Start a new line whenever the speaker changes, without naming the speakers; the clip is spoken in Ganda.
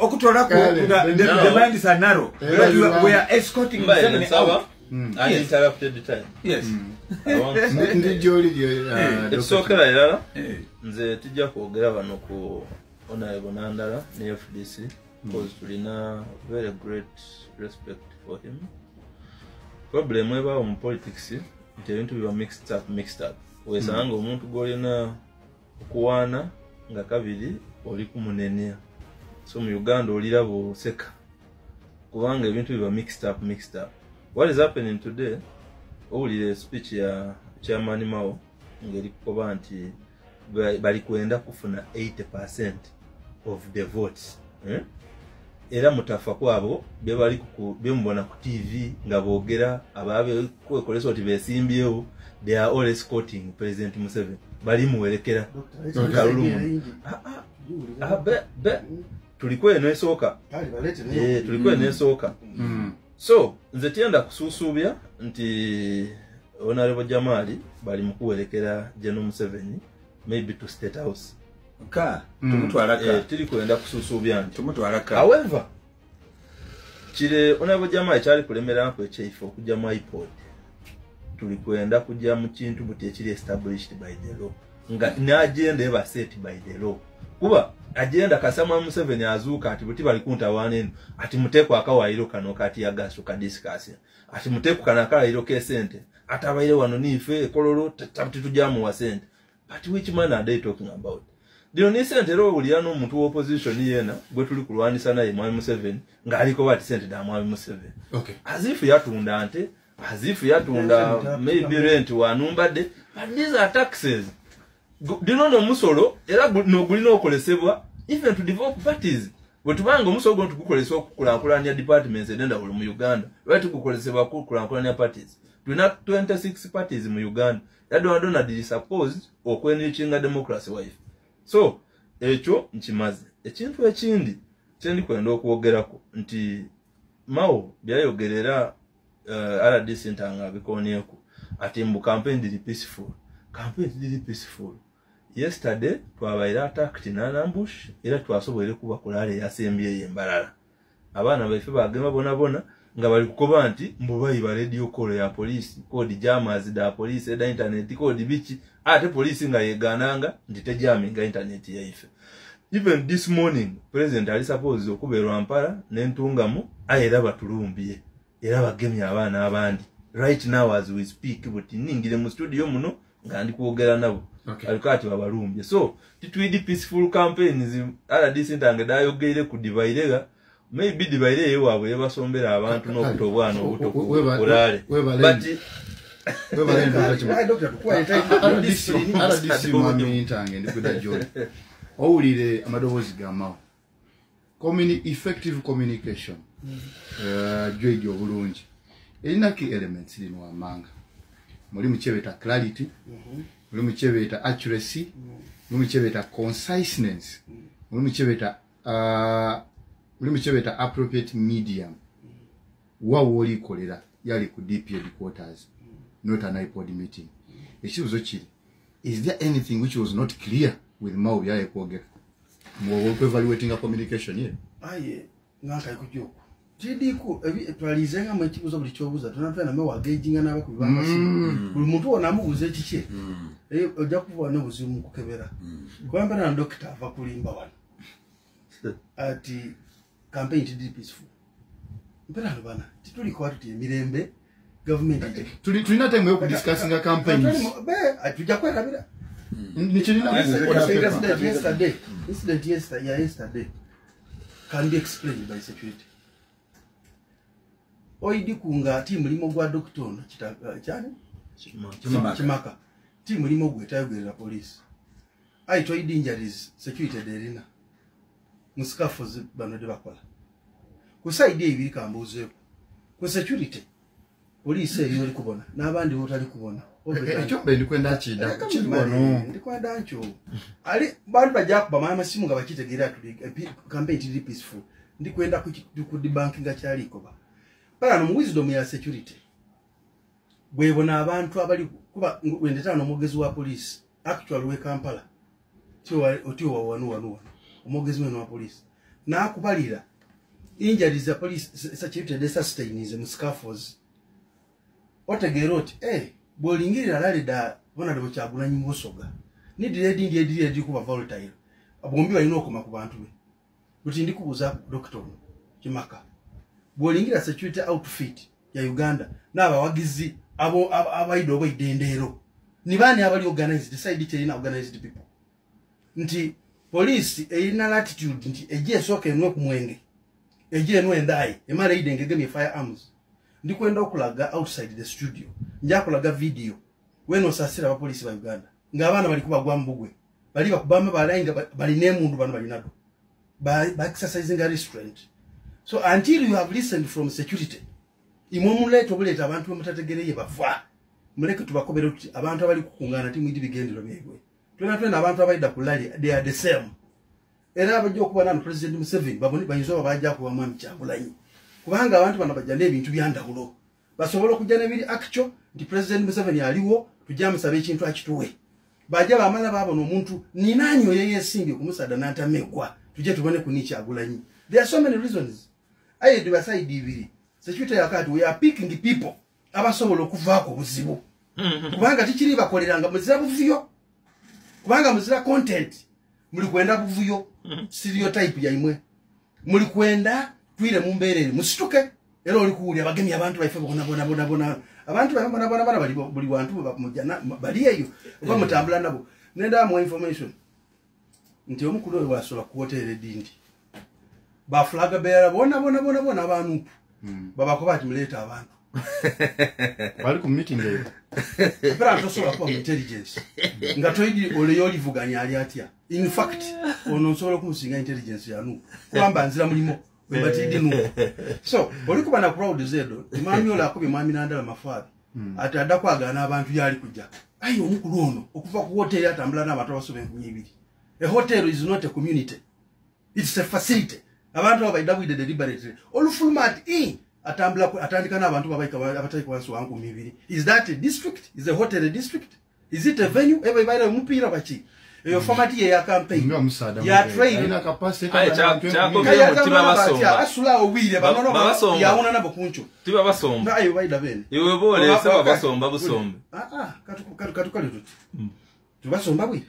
okutola ko the minds are narrow. We are escorting them out.
I interrupted the time.
Yes.
It's okay era nze tujja kwogera bano ku Honorable Nandala ne FDC because tulina very great respect for him. Problem eba mu politics nti ebintu biba mixed up. Wesanga omuntu golina okuwaana nga kabiri oli kumunenya. So mu Uganda olirabo seka kubanga ebintu biba mixed up. What is happening today? Owulire speech ya Chairman Mao ngeri kukoba nti bali kwenda kufuna 80% of the votes. Era mutafa kwabo bye bali bemubona ku TV nga boogera ababe kwekolesa oti besimbyewo, they are all escorting President Museveni. Bali muwerekera Kalulu. Tulikuwa enesooka. Tulikuwa enesooka. So, nze tienda kususubya nti Honorable Jamali bali mukuwerekera General Museveni maybe to State House.
Tumutwalaka.
Tiri kwenda kususubya nti
tumutwalaka.
However, kire Honorable Jamali cyali kulemera ko ekyefo kujja mu iPod. Tuli kwenda kujja mu kintu buti ekiri established by the law. Nga na agenda eba set by the law. Kuba agenda kasama Museveni azuka ati buti bali kuntawana ati muteko akawairo kano kati ya gasu ka discuss ati muteko kana kala iro ke sente atabaire wano nife kololo tati tujamu wa sente. But which man are they talking about? Dino ni sente ro uliano omuntu wa opposition yena gwe tuli kulwanisa naye Mwami Museveni nga aliko bati sente da Mwami Museveni.
Okay.
As if yatunda ante, as if yatunda maybe rent wa numbade, but these are taxes. Dino no musolo era no gulina okolesebwa even to develop parties. Wetubanga omusolo gwo tukukolesebwa okukulankulanya departments edenda buli mu Uganda. Lwatu kukolesebwa okukulankulanya parties. Tuna 26 parties mu Uganda. Yadona did supposed okwenichinga democracy wife. So ekyo nkimaze. Ekintu ekindi kyendi kwenda okwogerako nti Mao byayogerera RDC ntanga bikonieko ati mbu campaign did peaceful. Campaign did peaceful. Yesterday twabaire attacked na ambush era twasoboire kuba kulale yasembye yembalala. Abana baife bagema bona nga bali kukoba nti mbubayi ba radio call ya police code jammers da police da internet code bichi ate police nga yegananga ndite jamming internet yaife. Even this morning president ali suppose okuberwa Mpala n'entungamu ayera batulumbye era bagemye abana abandi right now as we speak but ningire mu studio muno nga ndi kuogera nabo.
Okay.
Alikati babalumbye. So titwidi peaceful campaigns RDC ntange dayogeire ku divairega maybe divaire yewawe yabasombera abantu n'okutobwana obutokulale but
RDC mwami ntange ndikuda joy owulire amadobozi gamao effective communication joy obulungi erina ki elements lino amanga muri muchebeta clarity muri muchebeta accuracy muri muchebeta conciseness muri muchebeta appropriate medium wawoli kolera yali ku DP headquarters not an iPod meeting. Ekibuzo kiri, is there anything which was not clear with Mao byaye kwogera mu evaluating a communication here?
Aye ngaka ikujoko tidiku twalizenga mu kibuzo buli kyobuza tunatana me wagaging na bakuba amasimu buli muntu wona amubuze kiki ojja kuva no buzimu kukebera kwamba na doctor ava kulimba wano ati campaign to peaceful mpera bana tituli kwa tuti mirembe government
tulina time yo discussing a campaign
be atuja kwera bila
nichirina
incident yesterday can be explained by security. Oidi kunga timu limo gwa doctor no chane Chimaka timu limo gwetayogerera police aito idi injuries security derina musikafozi bano de bakola kusaide ibiri kambuze ku security police yori kubona nabandi botali kubona
ekyo bendi kwenda chida chibono
ndikwenda ncho ali bantu bajakuba mama simu nga bakitegera tuli campaign to peaceful ndikwenda ku banking achaliko ba para no wisdom ya security bwebona abantu abali kuba wendeta no mugezi wa police actually we Kampala tiwa wanu omugezi wa police na kubalira injuries the police security de sustains mu scaffolds otegera oti bolingirira lalida bona lebo kyagula nyimosoga ni diredi kuba volatile abombi balina okoma ku bantu be buti ndikubuza doctor Kimaka bolingira security outfit ya Uganda n'abawagizi abayido obwidendero ni bani abali organized side china organized people nti police erina latitude nti eje soke enwe ku mwenge eje enwe ndai emara idenge gemi firearms ndikwenda okulaga outside the studio nja kulaga video weno sasira ba police ba Uganda ngabana bali kubagwa mbugwe bali bakubamba balenga bali nemundu bano bali nado by exercising a restraint. So until you have listened from security, imumuleto buleta abantu bamutategereye bafa. Muleke tubakobera kuti abantu abali kukungana timu idi bigendero byegwe. Twena abantu abaida kulali they are the same. Era abajja okuba nanu President Museveni baboni banyizo babajja kuba mwami Kyagulanyi. Kubanga abantu bano bajja ebintu byandawulo. Basobola kujja nebiri actual ndi President Museveni aliwo tujamusabe ekintu akituwe. Bajja bamala babona omuntu ninanyo yeye singe kumusada nantamekwa. Tuje tubone kuni Kyagulanyi. There are so many reasons. Aye dibasai diviri. Security yakati we are picking people abasobola okuvako buzibu. Kubanga tikiri bakoleranga muzira buvuyo. Kubanga muzira content. Muli kwenda buvuyo. Stereotype ya imwe. Muli kwenda twire mumberere musituke. Era oli kuuli abagemi abantu baife bona. Abantu baife bona bali wantu bamujana bali eyo. Oba mutambula nabo. Nenda more information. Nti omukulu wasola ku hotel dindi. Ba flaga bearer bona abantu. Baba ko bati muleta abantu.
Bali ku meeting leyo.
Pero tosola ku intelligence. Ngatoyidi ole yolivuganya ali atya. In fact, ono sola kumusinga intelligence yanu. Kwamba nzira mulimo webatidi nu. So, oli kuba na proud zedo, imami ola akubi mami nandala mafabi. Atadda kwagana abantu yali kujja. Ayi omukulu ono okuva ku hotel atambula n'abantu abasobe nkunyibiri. A hotel is not a community. It's a facility. Abantu abaida with the deliberately. Olufulmat atambula atandika n'abantu babaika abatali kwanso wangu mibiri. Is that a district? Is a hotel a district? Is it a venue? Everybody mupira bachi. Your format ya campaign. Ya train.
Ina capacity.
Tiba basomba.
Asula obwire banono ya una nabo kuncho.
Tiba basomba.
Ayo baida bene.
Iwe bole saba basomba busombe.
Katu tuti. Tubasomba bwire.